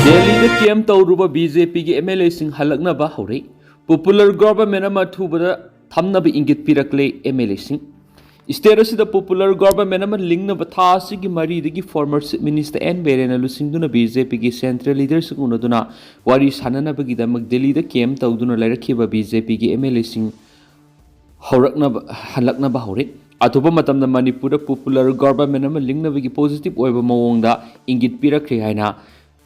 Delhi CM tauruba BJP ki MLA sing halaknaba hore popular government ama thubada thamnaba ingit pirakle MLA sing state asida popular government ama lingnaba tha asigi mari digi former minister N Berena lusingduna BJP ki central leaders unaduna wari sananaba gi damak Delhi da CM tauduna lairakhiba BJP ki MLA sing horaknaba halaknaba hore atuba matamda Manipur da popular government ama lingnaba gi positive oiba mawongda ingit pirakre haina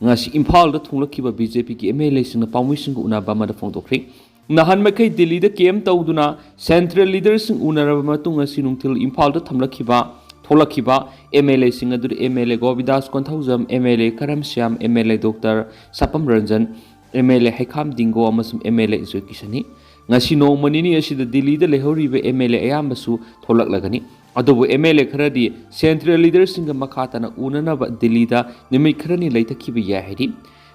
ngasi Imphal da thunglakiba BJP ki MLA singna pawmising unaba amada phongdokri nahan makai Delhi da KM tauduna central leaders sing unaraba matung ngasi nungthil Imphal da thamlakiba tholakiba MLA sing adu MLA Govidas Konthaujam MLA Karamsyam MLA Dr Sapam Ranjan MLA Haikam Dingo amasum MLA Izokisani ngasi no manini asida Delhi da lehoriba MLA ayambasu tholaklagani adubu MLA kharadi central leaders singa makhatana unanaba Delhi da nimai kharani laitakiba yahidi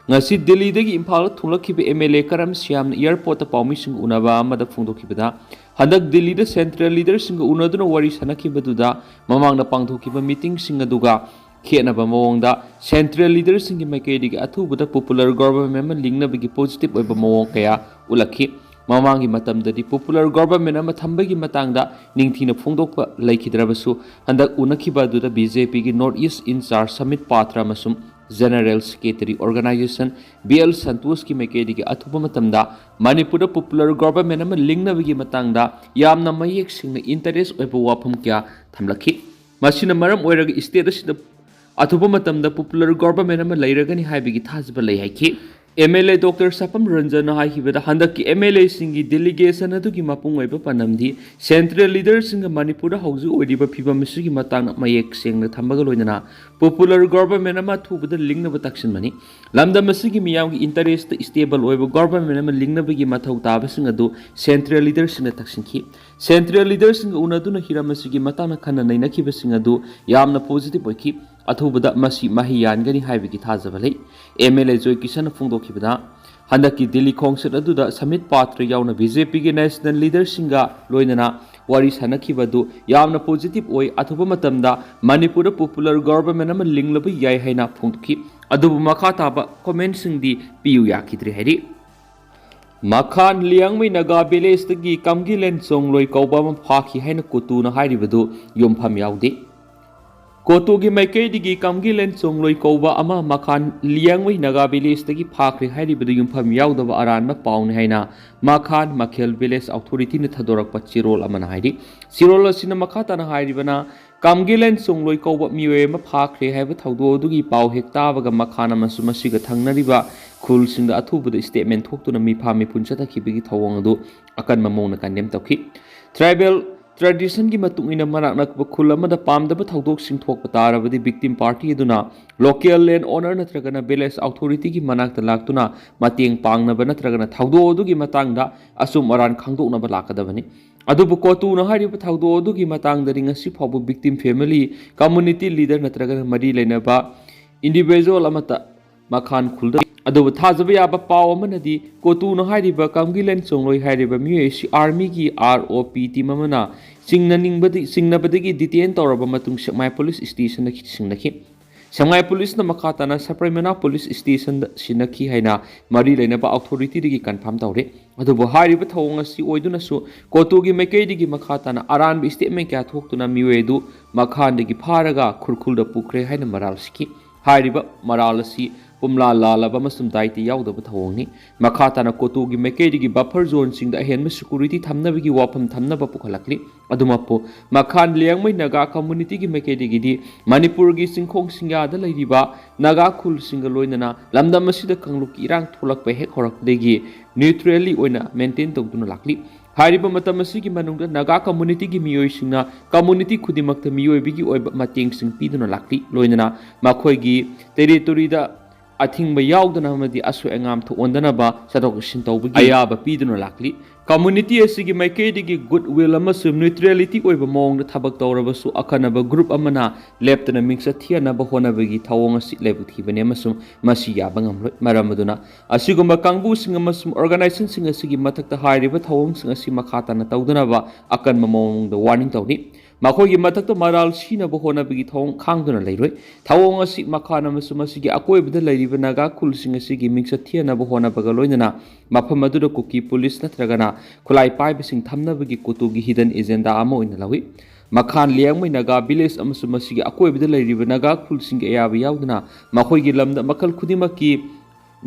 ngasi Delhi dagi Imphal thunglakiba MLA karam syam airport ta pawmising unaba amada phungdokibada handak Delhi da central leaders singa unaduna wari sanakiba duda mamangna pangthokiba meeting singa duga khenaba mawongda central leaders singi maikaidigi athubuda popular government lingnabagi positive oiba mawong kaya ulakhi mamangi matamdadi popular government ama thambagi matangda ningthina phongdokpa laikhidrabasu handak unakhiba duda BJP gi North East in charge Samit Patra masum General Secretary Organization BL Santos ki mekedi gi athuba matamda Manipur popular government ama lingnabagi matangda yamna mayek singna interest oiba wafam kya thamlakhi masina maram oiraga state asida athuba matamda popular government ama lairagani haibigi thajba lai haiki MLA Dr. Sapam Ranjan haibada handaki MLA singi delegation adugi mapung oiba panamdi central leaders singa Manipur hauju oidiba phibam sigi matang mayek sengna thambaga loinana popular government ama thubada lingnaba taksin mani lamda masigi miyam gi interest stable oiba government ama lingnaba gi mathau taba singa du central leaders singa taksinki central leaders singa unaduna hiramasigi matana khana naina khiba singa du yamna positive oiki athubada masi mahiyangani haibigi thajabalai MLA Joy Kisan phungdokibada handaki Delhi khongset aduda Samit Patra yauna BJP gi national leader singa loinana wari sanakibadu yamna positive oi athuba matamda Manipur popular government ama linglaba yai haina phungki adubu makha taba comment singdi piu yakidri hari Makhan liangmai Naga village tagi Kamgilen songloi kauba ma phaki haina kotuna hairibadu yompham yaude Kotogi maikaidigi Kamgilen songloi kauba ama Makhan liangmai Naga village tagi phakri hairibadu yompham yaudaba aranma paun haina Makhan Makhel village authority ni thadorakpa chirol amana hairi chirol asina makhatana hairibana Kamgilen songloi kauba miyoi ma phakri haiba thaudo dugi pau hektabaga Makhan amasu masiga thangnariba khul singda athubuda statement thoktuna mi phami punchata khibigi thawang adu akan mamong na kandem tawki tribal tradition gi matung ina marak nakba khul amada pamdaba thaudok sing thok patarabadi victim party aduna local land owner natragana village authority gi manakta laktuna mateng pangnaba natragana thaudo dugi matangda asum aran khangdoknaba lakadabani adubu kotu na hariba thaudo dugi matangda ringasi phabu victim family community leader natragana mari leinaba individual amata Makhan khulda adubu thajaba yaba paw amanadi kotu na hariba Kamgilen songloi hariba miyoi army gi ROP team amana singnabadagi detain tawraba matung Shanghai police station na singnaki Shanghai police na makhatana Saprimana police station sinaki haina mari leinaba authority digi confirm tawre adubu hariba thawng asi oiduna su kotu gi mekai digi makhatana aran bi statement kya thoktuna miyoi du Makhan digi pharaga khurkhulda pukre haina maral siki hariba maral asi Pumla lalaba masum daiti yaudaba thawngni makhatana kotugi mekedigi buffer zone singda ahenma security thamnabigi wafam thamnaba pukhalakli adumapo Makhan liangmai Naga community gi mekedigi di Manipur gi singkhong singya da lairiba Naga khul singa loinana lamdam asida kangluki irang tholakpa hek horakdegi neutrally oina maintain tawduna lakli hariba matam asigi manungda Naga community gi miyoi singna community khudimakta miyoi bigi oiba mateng sing piduna lakli loinana makhoi gi territory da ꯑꯊꯤꯡꯕ ꯌꯥꯎꯗꯅ ꯑꯃꯗꯤ ꯑꯁꯣꯏ ꯑꯉꯥꯝ ꯊꯣꯛꯍꯟꯗꯅꯕ ꯆꯠꯊꯣꯛ ꯆꯠꯁꯤꯟ ꯇꯧꯕꯒꯤ ꯑꯌꯥꯕ ꯄꯤꯗꯨꯅ ꯂꯥꯛꯂꯤ ꯀꯝꯃꯨꯅꯤꯇꯤ ꯑꯁꯤꯒꯤ ꯃꯥꯏꯀꯩꯗꯒꯤ ꯒꯨꯗ ꯋꯤꯜ ꯑꯃꯁꯨꯡ ꯅ꯭ꯌꯨꯇ꯭ꯔꯦꯂꯤꯇꯤ ꯑꯣꯏꯕ ꯃꯑꯣꯡꯗ ꯊꯕꯛ ꯇꯧꯔꯕꯁꯨ ꯑꯈꯟꯅꯕ ꯒ꯭ꯔꯨꯞ ꯑꯃꯅ ꯂꯦꯞꯇꯅ ꯃꯤꯡꯆꯠ ꯊꯤꯍꯟꯅꯕ ꯍꯣꯠꯅꯕꯒꯤ ꯊꯧꯑꯣꯡ ꯑꯁꯤ ꯂꯥꯏꯕꯛ ꯊꯤꯕꯅꯤ ꯑꯃꯁꯨꯡ ꯃꯁꯤ ꯌꯥꯕ ꯉꯝꯂꯣꯏ ꯃꯔꯝ ꯑꯗꯨꯅ ꯑꯁꯤꯒꯨꯝꯕ ꯀꯥꯡꯕꯨꯁꯤꯡ ꯑꯃꯁꯨꯡ ꯑꯣꯔꯒꯅꯥꯏꯖꯦꯁꯟꯁꯤꯡ ꯑꯁꯤꯒꯤ ꯃꯊꯛꯇ ꯍꯥꯏꯔꯤꯕ ꯊꯧꯑꯣꯡꯁꯤꯡ ꯑꯁꯤ ꯃꯈꯥ ꯇꯥꯅ ꯇꯧꯗꯅꯕ ꯑꯀꯟꯕ ꯃꯑꯣꯡꯗ ꯋꯥꯔꯅꯤꯡ ꯇꯧꯔꯤ ꯃꯈꯣꯏꯒꯤ ꯃꯊꯛꯇ ꯃꯔꯥꯜ ꯁꯤꯅꯕ ꯍꯣꯠꯅꯕꯒꯤ ꯊꯧꯑꯣꯡ ꯈꯥꯡꯗꯨꯅ ꯂꯩꯔꯣꯏ ꯊꯧꯑꯣꯡ ꯑꯁꯤ ꯃꯈꯥ ꯑꯃꯁꯨꯡ ꯃꯁꯤꯒꯤ ꯑꯀꯣꯏꯕꯗ ꯂꯩꯔꯤꯕ ꯅꯥꯒꯥ ꯈꯨꯜꯁꯤꯡ ꯑꯁꯤꯒꯤ ꯃꯤꯡꯆꯠ ꯊꯤꯍꯟꯅꯕ ꯍꯣꯠꯅꯕꯒ ꯂꯣꯏꯅꯅ ꯃꯐꯝ ꯑꯗꯨꯗ ꯀꯨꯀꯤ ꯄꯨꯂꯤꯁ ꯅꯠꯇ꯭ꯔꯒꯅ ꯈꯨꯠꯂꯥꯏ ꯄꯥꯏꯕꯁꯤꯡ ꯊꯝꯅꯕꯒꯤ ꯀꯨꯇꯨꯒꯤ ꯍꯤꯗꯟ ꯑꯦꯖꯦꯟꯗꯥ ꯑꯃ ꯑꯣꯏꯅ ꯂꯧꯏ ꯃꯈꯥꯟ ꯂꯤꯌꯥꯡꯃꯩ ꯅꯥꯒꯥ ꯚꯤꯂꯦꯖ ꯑꯃꯁꯨꯡ ꯃꯁꯤꯒꯤ ꯑꯀꯣꯏꯕꯗ ꯂꯩꯔꯤꯕ ꯅꯥꯒꯥ ꯈꯨꯜꯁꯤꯡꯒꯤ ꯑꯌꯥꯕ ꯌꯥꯎꯗꯅ ꯃꯈꯣꯏꯒꯤ ꯂꯝꯗ ꯃꯈꯜ ꯈꯨꯗꯤꯡꯃꯛꯀꯤ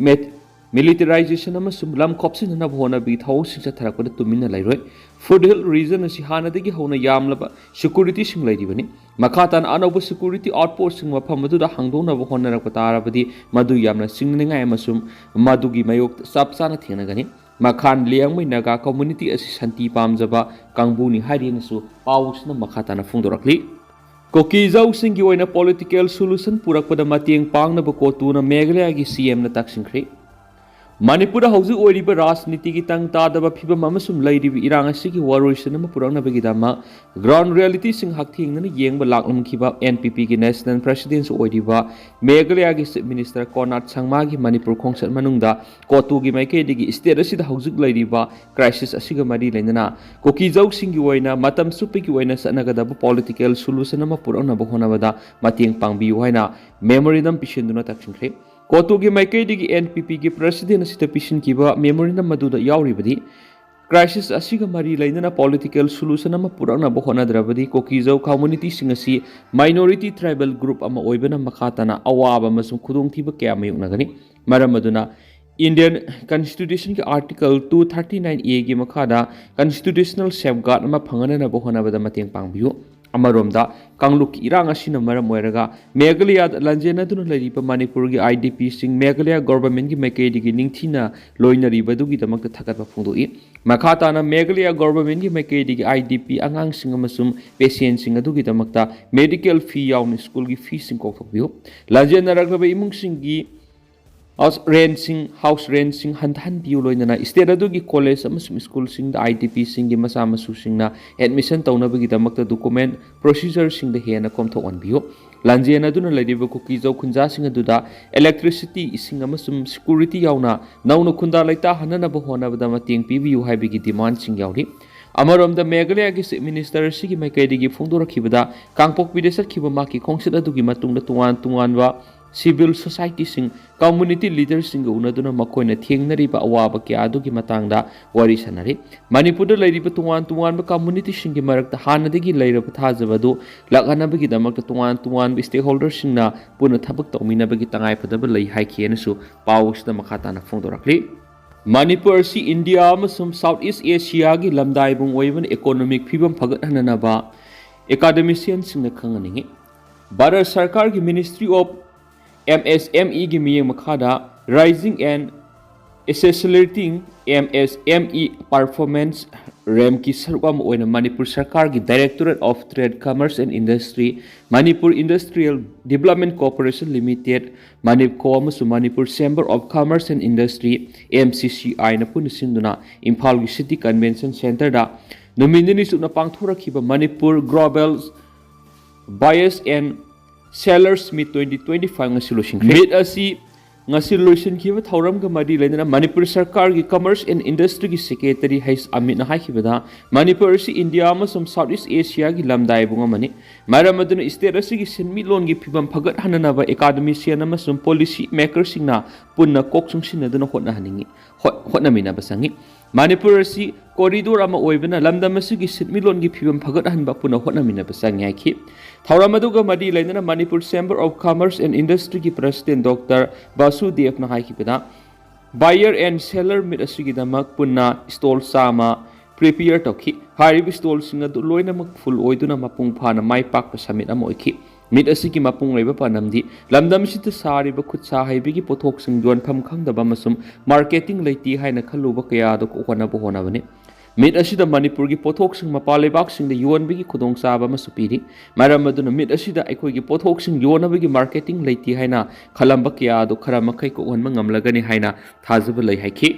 ꯃꯤꯂꯤꯇꯔꯥꯏꯖꯦꯁꯟ ꯑꯃꯁꯨꯡ ꯂꯝ ꯈꯣꯞꯆꯤꯟꯅꯅꯕ ꯍꯣꯠꯅꯕꯒꯤ ꯊꯧꯑꯣꯡꯁꯤꯡ ꯆꯠꯊꯔꯛꯄꯗ ꯇꯨꯃꯤꯟꯅ ꯂꯩꯔꯣꯏ ꯐꯨꯗ ꯍꯤꯜ ꯔꯤꯖꯟ ꯑꯁꯤ ꯍꯥꯟꯅꯗꯒꯤ ꯍꯧꯅ ꯌꯥꯝꯂꯕ ꯁꯦꯀꯨꯔꯤꯇꯤꯁꯤꯡ ꯂꯩꯔꯤꯕꯅꯤ ꯃꯈꯥ ꯇꯥꯅ ꯑꯅꯧꯕ ꯁꯦꯀꯨꯔꯤꯇꯤ ꯑꯥꯎꯠꯄꯣꯁꯁꯤꯡ ꯃꯐꯝ ꯑꯗꯨꯗ ꯍꯥꯡꯗꯣꯛꯅꯕ ꯍꯣꯠꯅꯔꯛꯄ ꯇꯥꯔꯕꯗꯤ ꯃꯗꯨ ꯌꯥꯝꯅ ꯆꯤꯡꯅꯅꯤꯡꯉꯥꯏ ꯑꯃꯁꯨꯡ ꯃꯗꯨꯒꯤ ꯃꯥꯌꯣꯛꯇ ꯆꯞ ꯆꯥꯅ ꯊꯦꯡꯅꯒꯅꯤ ꯃꯈꯥꯟ ꯂꯤꯌꯥꯡꯃꯩ ꯅꯥꯒꯥ ꯀꯝꯃꯨꯅꯤꯇꯤ ꯑꯁꯤ ꯁꯥꯟꯇꯤ ꯄꯥꯝꯖꯕ ꯀꯥꯡꯕꯨꯅꯤ ꯍꯥꯏꯔꯤꯅꯁꯨ ꯄꯥꯎꯁꯤꯅ ꯃꯈꯥ ꯇꯥꯅ ꯐꯣꯡꯗꯣꯔꯛꯂꯤ ꯀꯨꯀꯤꯖꯧꯁꯤꯡꯒꯤ ꯑꯣꯏꯅ ꯄꯣꯂꯤꯇꯤꯀꯦꯜ ꯁꯣꯂꯨꯁꯟ ꯄꯨꯔꯛꯄꯗ ꯃꯇꯦꯡ ꯄꯥꯡꯅꯕ ꯀꯣꯇꯨꯅ ꯃꯦꯘꯥꯂꯌꯥꯒꯤ CMꯅ ꯇꯛꯁꯤꯟꯈ꯭ꯔꯦ ꯃꯅꯤꯄꯨꯔꯗ ꯍꯧꯖꯤꯛ ꯑꯣꯏꯔꯤꯕ ꯔꯥꯖꯅꯤꯇꯤꯒꯤ ꯇꯪ ꯇꯥꯗꯕ ꯐꯤꯕꯝ ꯑꯃꯁꯨꯡ ꯂꯩꯔꯤꯕ ꯏꯔꯥꯡ ꯑꯁꯤꯒꯤ ꯋꯥꯔꯣꯏꯁꯤꯟ ꯑꯃ ꯄꯨꯔꯛꯅꯕꯒꯤꯗꯃꯛ ꯒ꯭ꯔꯥꯎꯟ ꯔꯤꯌꯦꯂꯤꯇꯤꯁꯤꯡ ꯍꯛꯊꯦꯡꯅꯅ ꯌꯦꯡꯕ ꯂꯥꯛꯂꯝꯈꯤꯕ NPPꯒꯤ ꯅꯦꯁꯅꯦꯜ ꯄ꯭ꯔꯁꯤꯗꯦꯟꯁꯨ ꯑꯣꯏꯔꯤꯕ ꯃꯦꯘꯥꯂꯌꯥꯒꯤ ꯆꯤꯞ ꯃꯤꯅꯤꯁꯇꯔ ꯀꯣꯅꯥꯠ ꯁꯪꯃꯥꯒꯤ ꯃꯅꯤꯄꯨꯔ ꯈꯣꯡꯆꯠ ꯃꯅꯨꯡꯗ ꯀꯣꯇꯨꯒꯤ ꯃꯥꯏꯀꯩꯗꯒꯤ ꯁ꯭ꯇꯦꯠ ꯑꯁꯤꯗ ꯍꯧꯖꯤꯛ ꯂꯩꯔꯤꯕ ꯀ꯭ꯔꯥꯏꯁꯤꯁ ꯑꯁꯤꯒ ꯃꯔꯤ ꯂꯩꯅꯅ ꯀꯨꯀꯤꯖꯧꯁꯤꯡꯒꯤ ꯑꯣꯏꯅ ꯃꯇꯝ ꯆꯨꯞꯄꯒꯤ ꯑꯣꯏꯅ ꯆꯠꯅꯒꯗꯕ ꯄꯣꯂꯤꯇꯤꯀꯦꯜ ꯁꯣꯂꯨꯁꯟ ꯑꯃ ꯄꯨꯔꯛꯅꯕ ꯍꯣꯠꯅꯕꯗ ꯃꯇꯦꯡ ꯄꯥꯡꯕꯤꯌꯨ ꯍꯥꯏꯅ ꯃꯦꯃꯣꯔꯦꯟꯗꯝ ꯄꯤꯁꯤꯟꯗꯨꯅ ꯇꯛꯁꯤꯟꯈ꯭ꯔꯦ ꯀꯣꯇꯨꯒꯤ ꯃꯥꯏꯀꯩꯗꯒꯤ NPPꯒꯤ ꯄ꯭ꯔꯁꯤꯗꯦꯟ ꯑꯁꯤꯗ ꯄꯤꯁꯤꯟꯈꯤꯕ ꯃꯦꯃꯣꯔꯦꯟꯗꯝ ꯑꯗꯨꯗ ꯌꯥꯎꯔꯤꯕꯗꯤ ꯀ꯭ꯔꯥꯏꯁꯤꯁ ꯑꯁꯤꯒ ꯃꯔꯤ ꯂꯩꯅꯅ ꯄꯣꯂꯤꯇꯤꯀꯦꯜ ꯁꯣꯂꯨꯁꯟ ꯑꯃ ꯄꯨꯔꯛꯅꯕ ꯍꯣꯠꯅꯗ꯭ꯔꯕꯗꯤ ꯀꯨꯀꯤꯖꯧ ꯀꯝꯃꯨꯅꯤꯇꯤꯁꯤꯡ ꯑꯁꯤ ꯃꯥꯏꯅꯣꯔꯤꯇꯤ ꯇ꯭ꯔꯥꯏꯕꯦꯜ ꯒ꯭ꯔꯨꯞ ꯑꯃ ꯑꯣꯏꯕꯅ ꯃꯈꯥ ꯇꯥꯅ ꯑꯋꯥꯕ ꯑꯃꯁꯨꯡ ꯈꯨꯗꯣꯡꯊꯤꯕ ꯀꯌꯥ ꯃꯥꯌꯣꯛꯅꯒꯅꯤ ꯃꯔꯝ ꯑꯗꯨꯅ Indian Constitutionꯒꯤ Article 239A ꯒꯤ ꯃꯈꯥꯗ constitutional safeguard ꯑꯃ ꯐꯪꯍꯟꯅꯕ ꯍꯣꯠꯅꯕꯗ ꯃꯇꯦꯡ ꯄꯥꯡꯕꯤꯌꯨ ꯑꯃꯔꯣꯝꯗ ꯀꯥꯡꯂꯨꯞꯀꯤ ꯏꯔꯥꯡ ꯑꯁꯤꯅ ꯃꯔꯝ ꯑꯣꯏꯔꯒ ꯃꯦꯘꯥꯂꯌꯥꯗ ꯂꯥꯟꯖꯦꯟꯅꯗꯨꯅ ꯂꯩꯔꯤꯕ ꯃꯅꯤꯄꯨꯔꯒꯤ IDPꯁꯤꯡ ꯃꯦꯘꯥꯂꯌꯥ ꯒꯣꯚꯔꯟꯃꯦꯟꯠꯒꯤ ꯃꯥꯏꯀꯩꯗꯒꯤ ꯅꯤꯡꯊꯤꯅ ꯂꯣꯏꯅꯔꯤꯕꯗꯨꯒꯤꯗꯃꯛꯇ ꯊꯥꯒꯠꯄ ꯐꯣꯡꯗꯣꯛꯏ ꯃꯈꯥ ꯇꯥꯅ ꯃꯦꯘꯥꯂꯌꯥ ꯒꯣꯚꯔꯟꯃꯦꯟꯠꯒꯤ ꯃꯥꯏꯀꯩꯗꯒꯤ IDP ꯑꯉꯥꯡꯁꯤꯡ ꯑꯃꯁꯨꯡ ꯄꯦꯁꯦꯟꯠꯁꯤꯡ ꯑꯗꯨꯒꯤꯗꯃꯛꯇ ꯃꯦꯗꯤꯀꯦꯜ ꯐꯤ ꯌꯥꯎꯅ ꯁ꯭ꯀꯨꯜꯒꯤ ꯐꯤꯁꯤꯡ ꯀꯣꯛꯊꯣꯛꯄꯤꯌꯨ ꯂꯥꯟꯖꯦꯟꯅꯔꯛꯂꯕ ꯏꯃꯨꯡꯁꯤꯡꯒꯤ ꯍꯥꯎꯁ ꯔꯦꯟꯠꯁꯤꯡ ꯍꯟꯊꯍꯟꯕꯤꯌꯨ ꯂꯣꯏꯅꯅ ꯁ꯭ꯇꯦꯠ ꯑꯗꯨꯒꯤ ꯀꯣꯂꯦꯖ ꯑꯃꯁꯨꯡ ꯁ꯭ꯀꯨꯜꯁꯤꯡꯗ IDPꯁꯤꯡꯒꯤ ꯃꯆꯥ ꯃꯁꯨꯁꯤꯡꯅ ꯑꯦꯗꯃꯤꯁꯟ ꯇꯧꯅꯕꯒꯤꯗꯃꯛꯇ ꯗꯣꯀꯨꯃꯦꯟꯠ ꯄ꯭ꯔꯣꯁꯤꯖꯔꯁꯤꯡꯗ ꯍꯦꯟꯅ ꯀꯣꯝꯊꯣꯛꯍꯟꯕꯤꯌꯨ ꯂꯥꯟꯖꯦꯟꯅꯗꯨꯅ ꯂꯩꯔꯤꯕ ꯀꯨꯀꯤꯖꯧ ꯈꯨꯟꯖꯥꯁꯤꯡ ꯑꯗꯨꯗ ꯏꯂꯦꯛꯇ꯭ꯔꯤꯁꯤꯇꯤ ꯏꯁꯤꯡ ꯑꯃꯁꯨꯡ ꯁꯦꯀꯨꯔꯤꯇꯤ ꯌꯥꯎꯅ ꯅꯧꯅ ꯈꯨꯟꯗꯥ ꯂꯩꯇꯥꯍꯟꯅꯅꯕ ꯍꯣꯠꯅꯕꯗ ꯃꯇꯦꯡ ꯄꯤꯕꯤꯌꯨ ꯍꯥꯏꯕꯒꯤ ꯗꯤꯃꯥꯟꯗꯁꯤꯡ ꯌꯥꯎꯔꯤ ꯑꯃꯔꯣꯝꯗ ꯃꯦꯘꯥꯂꯌꯥꯒꯤ ꯆꯤꯞ ꯃꯤꯅꯤꯁꯇꯔ ꯑꯁꯤꯒꯤ ꯃꯥꯏꯀꯩꯗꯒꯤ ꯐꯣꯡꯗꯣꯔꯛꯈꯤꯕꯗ ꯀꯥꯡꯄꯣꯛꯄꯤꯗ ꯆꯠꯈꯤꯕ ꯃꯍꯥꯛꯀꯤ ꯈꯣꯡꯆꯠ ꯑꯗꯨꯒꯤ ꯃꯇꯨꯡꯗ ꯇꯣꯉꯥꯟ ꯇꯣꯉꯥꯟꯕ ꯁꯤꯚꯤꯜ ꯁꯣꯁꯥꯏꯇꯤꯁꯤꯡ ꯀꯝꯃꯨꯅꯤꯇꯤ ꯂꯤꯗꯔꯁꯤꯡꯒ ꯎꯅꯗꯨꯅ ꯃꯈꯣꯏꯅ ꯊꯦꯡꯅꯔꯤꯕ ꯑꯋꯥꯕ ꯀꯌꯥ ꯑꯗꯨꯒꯤ ꯃꯇꯥꯡꯗ ꯋꯥꯔꯤ ꯁꯥꯅꯔꯤ ꯃꯅꯤꯄꯨꯔꯗ ꯂꯩꯔꯤꯕ ꯇꯣꯉꯥꯟ ꯇꯣꯉꯥꯟꯕ ꯀꯝꯃꯨꯅꯤꯇꯤꯁꯤꯡꯒꯤ ꯃꯔꯛꯇ ꯍꯥꯟꯅꯗꯒꯤ ꯂꯩꯔꯕ ꯊꯥꯖꯕ ꯑꯗꯨ ꯂꯥꯛꯍꯟꯅꯕꯒꯤꯗꯃꯛꯇ ꯇꯣꯉꯥꯟ ꯇꯣꯉꯥꯟꯕ ꯁ꯭ꯇꯦꯛꯍꯣꯜꯗꯔꯁꯤꯡꯅ ꯄꯨꯟꯅ ꯊꯕꯛ ꯇꯧꯃꯤꯟꯅꯕꯒꯤ ꯇꯉꯥꯏꯐꯗꯕ ꯂꯩ ꯍꯥꯏꯈꯤꯅꯁꯨ ꯄꯥꯎ ꯑꯁꯤꯗ ꯃꯈꯥ ꯇꯥꯅ ꯐꯣꯡꯗꯣꯔꯛꯂꯤ ꯃꯅꯤꯄꯨꯔ ꯑꯁꯤ ꯏꯟꯗꯤꯌꯥ ꯑꯃꯁꯨꯡ ꯁꯥꯎꯠ ꯏꯁ ꯑꯦꯁꯤꯌꯥꯒꯤ ꯂꯝꯗꯥꯏꯕꯨꯡ ꯑꯣꯏꯕꯅ ꯏꯀꯣꯅꯣꯃꯤꯛ ꯐꯤꯕꯝ ꯐꯒꯠꯍꯟꯅꯕ ꯑꯦꯀꯥꯗꯦꯃꯤꯁꯤꯌꯟꯁꯤꯡꯅ ꯈꯪꯍꯟꯅꯤꯡꯉꯤ ꯚꯥꯔꯠ ꯁꯔꯀꯥꯔꯒꯤ ꯃꯤꯅꯤꯁꯇ꯭ꯔꯤ ꯑꯣꯐ MSMEꯒꯤ ꯃꯤꯠꯌꯦꯡ ꯃꯈꯥꯗ raising and accelerating MSME performance ꯔꯦꯝꯀꯤ ꯁꯔꯨꯛ ꯑꯃ ꯑꯣꯏꯅ ꯃꯅꯤꯄꯨꯔ ꯁꯔꯀꯥꯔꯒꯤ directorate of trade commerce and industry Manipur industrial development corporation limited MANIPCO ꯑꯃꯁꯨꯡ Manipur chamber of commerce and industry MCCIꯅ ꯄꯨꯟꯅ ꯁꯤꯟꯗꯨꯅ ꯏꯝꯐꯥꯜꯒꯤ ꯁꯤꯇꯤ ꯀꯟꯚꯦꯟꯁꯟ ꯁꯦꯟꯇꯔꯗ ꯅꯨꯃꯤꯠ ꯅꯤꯅꯤ ꯆꯨꯞꯅ ꯄꯥꯡꯊꯣꯔꯛꯈꯤꯕ Manipur global buyers and sellers meet 2025 ngasi loisingkhre mid asi ngasi loisinkhibा thauramga mari leina Manipur Sarkargi Commerce and Industry gi Secretary Hais Amit na haikibada Manipur si India amasum Southeast Asia gi lamdai bunga mani maramaduna state asi gi sinmi lon gi phibam phagat hananaba academician amasum policy maker singna punna kokchung sinaduna hotna haningi hotnamina basangi Manipur si corridor ama oibana lamdam asigi sinmilon gi phibam phagat hanba puna hotnamina basangi haiki Thauramaduga madi lainana Manipur Chamber of Commerce and Industry ki President Dr. Basudev na haikibada buyer and seller mit asigi damak punna stall sama prepare tokhi harib stall singa du loina mak full oiduna mapung phana mai pak pa summit am oikhi mit asigi mapung leiba panamdi lamdam sit sari ba khut sa haibi gi pothok sing don pham khangdaba masum marketing leiti haina khaluba kaya do ko hona bo hona bani meet असिदा मणिपुर की पोथोक्सिंग Mopa लेबाक्सिंग the योनबगी खुदोंगचाबा अमसु पीरी मरम अदुना meet असिदा अखोइगी पोथोक्सिंग योनबगी marketing लेती हाइना खलंबा कया दो खरा मखै कोहनबा ngamlagani हाइना थाजबा लै हाइखि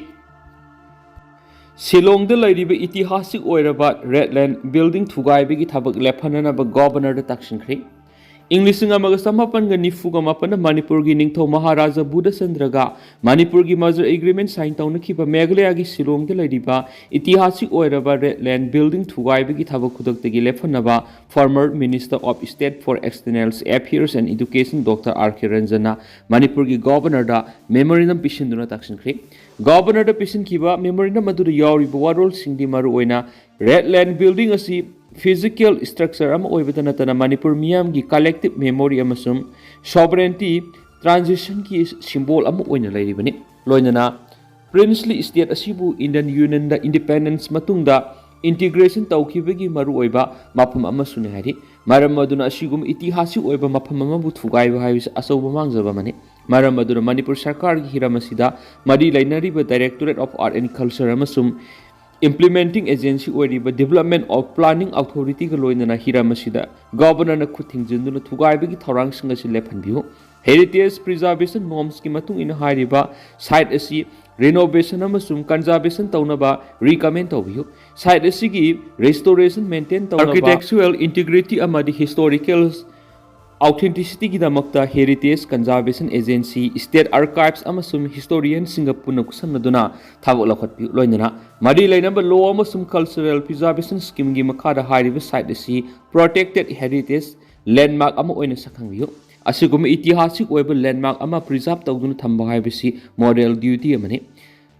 शिलोंग द लैरिबा इतिहासिक ओइरबा रेडलैंड बिल्डिंग थुगाइबगी थबक लेफननबा गवर्नर द तक्सिंख्रि इंग्लिशिंग अमगा समापनगा निफुगा मापन मणिपुर की निंगथौ महाराजा बुधचंद्रगा मणिपुर की मर्जर एग्रीमेंट साइन तौनखिबा मेघालय की शिलोंग लैरिबा इतिहासिक ओइरबा रेडलैंड बिल्डिंग थुगाइबगी थबक खुदक्तगी लेफनबा former minister of state for external affairs and education doctor R K Ranjana Manipur की गवर्नर दा मेमोरेंडम पिसिनदुना तक्सिंख्रि गवर्नर दा पिसिनखिबा मेमोरेंडम अदुदा यावरिबा वारोल सिंगदी मरु ओइना रेडलैंड बिल्डिंग असी फिजिकल स्ट्रक्चर नतना मणिपुर मियाम की कलेक्टिव मेमोरी सॉवरेंटी ट्रांजिशन की सिंबल लेरिबनी लोइनना प्रिंसली स्टेट असिबु इंडियन यूनियन दा इंडिपेंडेंस मतुंगदा इंटीग्रेशन तौखिबगी मरुओइबा मफम अमसुने हारि मरम अदुना असिगुम इतिहासिक ओइबा मफम अमबु थुगाइबा हाइबिस असौबा मांगजबा मने मरम अदुना मणिपुर सरकार की हिरामसिदा मरी लैनरिबा directorate of art and culture अमसुम implementing agency ओइरिबा development of planning authority का लोइनना हिरामसिदा गवर्नर न खुथिंजिन्दुना थुगाइबगी थौरांगसिंग असि लेफनबियु हेरिटेज प्रिजर्वेशन नॉर्म्स की मतुंग इन हाइरिबा साइट असि रेनोवेशन अमसुम कंजर्वेशन तौनबा रिकमेंड तौबियु साइट असि की रेस्टोरेशन मेंटेन तौनबा आर्किटेक्चुरल इंटीग्रिटी अमदि हिस्टोरिकल ऑथेंटिसिटी की दमकता heritage conservation agency state archives अमसुम हिस्टोरियन सिंग पुन कुसनदुना थाबक लखतपि लोइनना मरी लैनब लो अमसुम कल्चरल प्रिजर्वेशन स्कीम की मखादा हाइरिबा साइट असि प्रोटेक्टेड हेरिटेज लैंडमार्क अमा ओइना सखंबियु असिगुम इतिहासिक ओइबा लैंडमार्क अमा प्रिजर्व तौदुना थंबा हाइबिसि मॉडल ड्यूटी अमने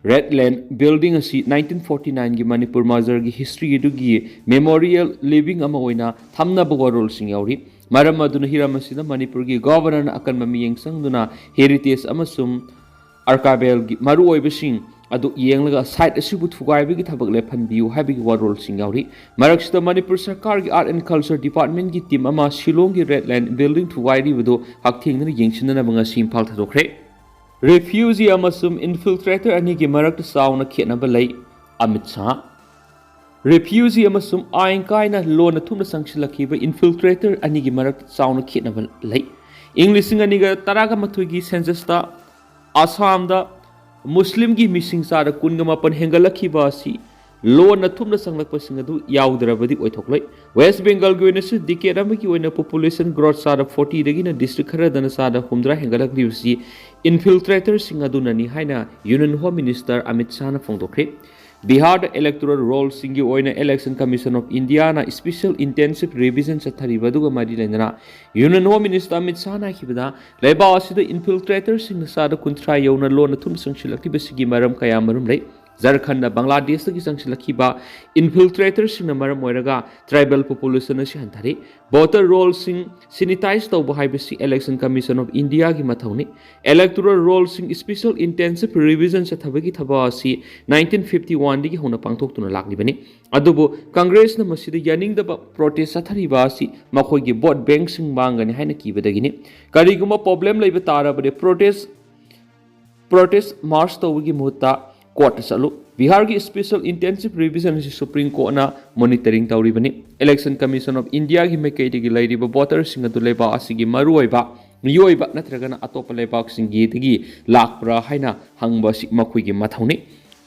रेडलैंड बिल्डिंग असि 1949 की मणिपुर मर्जर की हिस्ट्री की मेमोरियल लिविंग अमा ओइना थमनबा वरोल सिंग यावरि मरम अदुना हिरामसिदा मणिपुर की गवर्नर अकन मियेंग संगदुना हेरिटेज अमसुम आर्काइवल की मरु ओइबसिंग अदु येंगलगा साइट असिबु थुगाइबगी थबक लेफनबियु हाइबगी वरोल सिंग यावरि मरक्सिदा मणिपुर सरकार की आर्ट एंड कल्चर डिपार्टमेंट की टीम अमा शिलोंग की रेडलैंड बिल्डिंग थुगाइरिबदो हकथेंगना येंगसिनना बंगासी इम्फाल थदोखरे रेफ्यूजी अमसुम इन्फिल्ट्रेटर अनि की मरक्त साउना खेनबा लै अमित शाह रेफ्यूजी अमसुम आइन कायना लोन थुम संगसिलखिबा इन्फिल्ट्रेटर अनि की मरक्त साउना खेनबा लै इंग्लिशिंग अनि गा तरागा मथुई की सेंससता आसाम दा मुस्लिम की मिसिंग सारा कुनगा मापन हेंगलखिबा असि लोन थुम संगलकपसिंग अदु याउदरबदि ओइथोक्लै वेस्ट बेंगल की ओइनसु डिकेट अमकी ओइना पॉपुलेशन ग्रोथ सारा 40 दगिना डिस्ट्रिक्ट खरदना सारा 100 हेंगलखलिबसि इन्फिल्ट्रेटर सिंग अदुननी हाइना union home minister Amit Shah न फोंदोखरे बिहार इलेक्टोरल रोल सिंगी ओइना इलेक्शन कमीशन ऑफ इंडिया ना स्पेशल इंटेंसिव रिविजन चथरिबा दुगा मारी लेना union home minister Amit Shah ना खिबदा लेबा असिदा इन्फिल्ट्रेटर सिंग सादा कुंथ्रा यौना लोन थुम संगसिलखिबसिगी मरम कया मरम लै झारखंड बांग्लादेश की संगसिलखिबा इन्फिल्ट्रेटर सिंग मरम ओइरगा ट्राइबल पॉपुलेशन असि हंथारे वोटर रोल सिंग सैनिटाइज तौबा हाइबसि इलेक्शन कमीशन ऑफ इंडिया की मथौनी इलेक्टोरल रोल सिंग स्पेशल इंटेंसिव रिविजन चथबगी थबा असि 1951 दगी होना पांथोक्तुना लाक्लिबनि अदुबो कांग्रेस न मसिदा यानिंगदबा प्रोटेस्ट चथरिबा असि मखोइगी वोट बैंक सिंग मांगनि हाइना किबदगिनि करिगुमा प्रॉब्लम लेबा ताराबदे प्रोटेस्ट मार्च तौबगी मुहत्ता कोर्ट चलो बिहार की special intensive revision supreme court ना मॉनिटरिंग तौरीबनी इलेक्शन कमीशन ऑफ इंडिया की मैकेटी की लैरिबा वोटर सिंग अदु लेबा असिगी मरुओइबा मियोइबा नत्रगना अतोप लेबाक सिंगी तगी लाखप्रा हाइना हंगबा सि मखुइगी मथौनी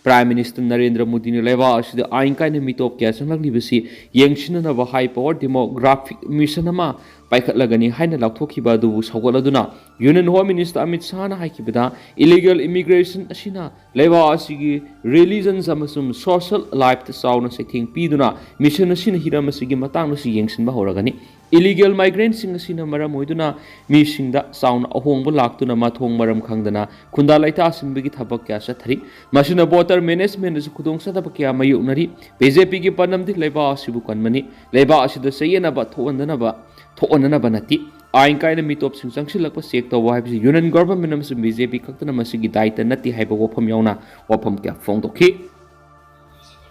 प्राइम मिनिस्टर नरेंद्र मोदी ने लेबा असिदा आइन काइना मिटोप क्या संगलिबसि येंगसिननबा हाई पावर डेमोग्राफिक मिशन अमा पाइखटलगनी हाइना लाउथोखिबा दुबु सौगलदुना union home minister Amit Shah ना हाइकिबदा इलीगल इमिग्रेशन असिना लेबा असिगी रिलीजन अमसुम सोशल लाइफ त साउना सेथिंग पीदुना मिशन असिना हिरम असिगी मतांग नसि येंगसिनबा होरगनी इलीगल माइग्रेंट सिंग असिना मरम होइदुना मिसिंगदा साउना अहोंगबा लाक्तुना माथोंग मरम खंगदना खुंदा लाइता सिनबगी थबक क्या सथरी मसिना वोटर मैनेजमेंट सु खुदोंग सदब क्या मयुनरी बीजेपी की पनमदि लेबा असिबु कनमनी लेबा असिदा सयेनबा थोअननबा नति आइन कायना मिटोप सिंग संगसिलकपा चेक तौबा हाइबसि यूनियन गवर्नमेंट अमसु बीजेपी खक्तना मसिगी दायित्व नति हाइबा वफम याउना वफम क्या फोंदोखि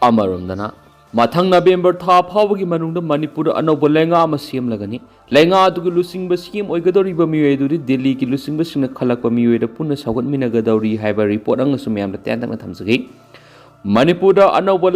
अमरोमदना मथंग नवेंबर था फावगी मनुंग मणिपुर अनौब लेंगा सेमलगनी लेंगा लुसिंग स्कीम ओइगदौरीब मियोइदुरी दिल्ली की लुसिंग खलक मियोइद पुनः सौगटमिनगदौरी हाइबा report अंगसु मयाम तेंदंग थमजगी Manipur da Anouba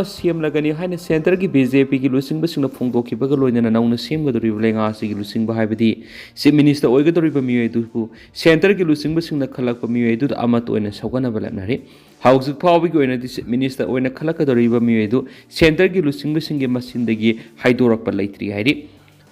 CM lagani haina center ki BJP ki lusing basing phongdokhibaga loinana nauna semgadoriba lenga sigi lusing habidi chief minister oigadoriba miyoi du center ki lusing basing khalakpa miyoi du amat oina saugana balanari hauzik phawbi ki oina chief minister oina khalakadoriba miyoi du center ki lusing basing ge masindagi haidorakpa leitri hairi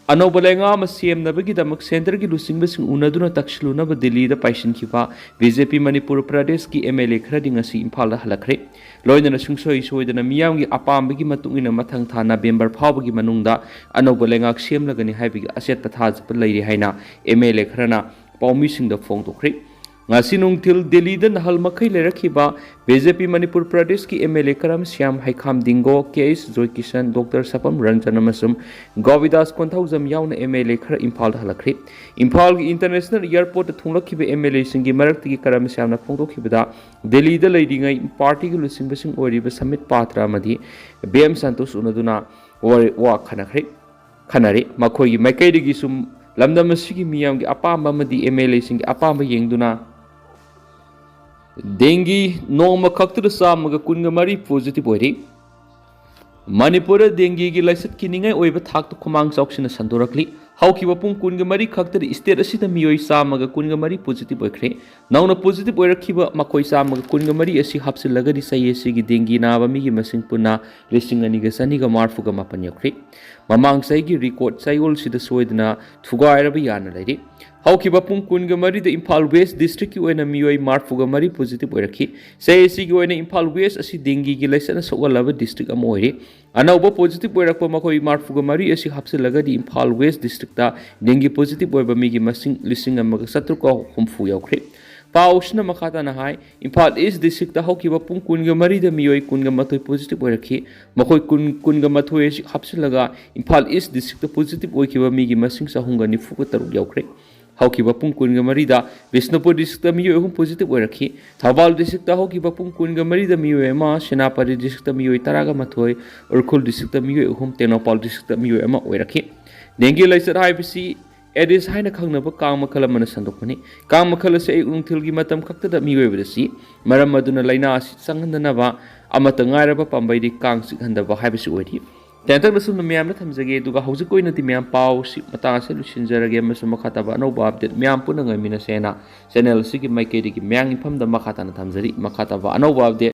Anouba CM nabagidamak center ki lusing basing unaduna takshilunaba Delhi da paisin khiba BJP Manipur Pradesh ki MLA khradi ngasi Imphal da halakre loinana sungsoi soidana miyamgi apambagi matungina mathang tha November phawbagi manungda Anouba CM lagani haibigi asetta thajpa leiri haina MLA khrana paumi singda phongdokre ngasi nungthil Delhi da nahal makai lerakhiba BJP Manipur Pradesh ki MLA karam Syam Haikham Dingo KS Joy Kishan Dr Sapam Ranjan amasum Govidas Konthaujam yauna MLA khara Imphal da halakre Imphal gi International Airport thunglakhiba MLA singi marakti karam Syamna phongdokhibada Delhi da leidingai party gi lusing basing oriba Samit Patra amadi BM Santos unaduna wa khanare makhoi gi maikai digi sum lamdam asigi miyam gi apamba amadi MLA singi apamba yengduna Dengue noma khaktura samaga kunga mari positive ori Manipur dengue gi laisat kiningai oiba thakta khumang chauksina sandorakli haukiba pung kunga mari khaktura state asida miyoi samaga kunga mari positive oikhre nauna positive oirakhiba makoi samaga kunga mari asi hapsilagadi sayesi gi dengue naba mi gi masing puna lisingani ga sani ga marfuga mapan yakhre mamang sai gi record sayol sida soidna thugairaba yana lairi haukiba pung kunga mari da Imphal West district ki oina miyoi marfuga mari positive oirakhi sayesi gi oina Imphal West asi dengue gi laisana sogalaba district am oire anauba positive oirakpa makoi marfuga mari asi hapsilagadi Imphal West district da dengue positive oiba mi gi masing lising amaga satruka humfu yaukre pausna makata na hai Imphal East district da haukiba pung kunga mari da miyoi kunga matoi positive oirakhi makoi kunga matoi asi hapsilaga Imphal East district da positive oikiba mi gi masing sahunga nifu ka taruk yaukre haukiba pung kunga mari da Bisnupur district da miyoi hum positive oirakhi Thabal district da haukiba pung kunga mari da miyoi ama Senapati district da miyoi taraga mathoi Urkhul district da miyoi hum Tenopal district da miyoi ama oirakhi dengue laisat haibisi Edis haina khangnaba kang makhala mana sandokpani kang makhala se ungthil gi matam khakta da miyoi bidasi maram maduna laina asi changhandanaba amata ngairaba pambai di kang sikhandaba haibisi oiri tentak nasum miyam na thamjage duga hauzik koina ti miyam pau si mata se lusinjarage masu makhataba anouba update miyam puna ngai mina sena channel sigi maike di miyang infam da makhata na thamjari makhataba anouba update